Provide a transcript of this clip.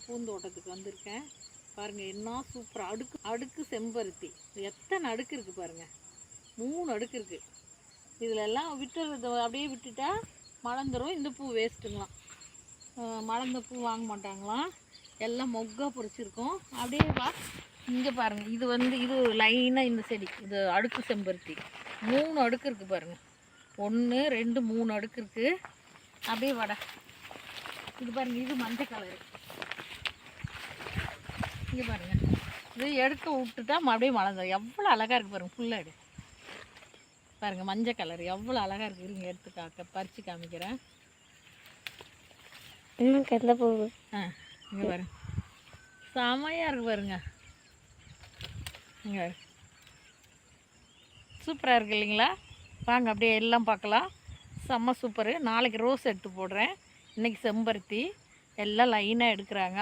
பூந்தோட்டத்துக்கு வந்திருக்கேன். பாருங்கள் என்ன சூப்பராக அடுக்கு அடுக்கு செம்பருத்தி. எத்தனை அடுக்கு இருக்குது பாருங்கள், 3 அடுக்கு இருக்குது. இதில் எல்லாம் விட்டுறது அப்படியே விட்டுட்டா மலர்ந்துடும். இந்த பூ வேஸ்ட்டுங்களாம், மலர்ந்த பூ வாங்க மாட்டாங்களாம். எல்லாம் மொக்காக பொறிச்சிருக்கோம். அப்படியே இங்கே பாருங்கள், இது லைனாக இந்த செடி, இது அடுக்கு செம்பருத்தி 3 அடுக்கு இருக்குது பாருங்கள். 1 2 3 அடுக்கு இருக்குது. அப்படியே இது பாருங்கள், இது மஞ்சள் கலரு. இங்கே பாருங்கள், இது எடுக்க விட்டுட்டா அப்படியே மலர்ந்துடும். எவ்வளோ அழகாக இருக்குது பாருங்கள், ஃபுல்லாக பாருங்கள் மஞ்சள் கலர் எவ்வளோ அழகாக இருக்குது. இருங்க எடுத்து பறித்து காமிக்கிறேன். இன்னும் கெந்த பூ. இங்கே பாருங்க, செமையாக இருக்குது பாருங்க. இங்கே சூப்பராக இருக்குது இல்லைங்களா? வாங்க அப்படியே எல்லாம் பார்க்கலாம். செம்ம சூப்பரு. நாளைக்கு ரோஸ் எடுத்து போடுறேன். இன்றைக்கி செம்பருத்தி எல்லாம் லைனாக எடுக்கிறாங்க.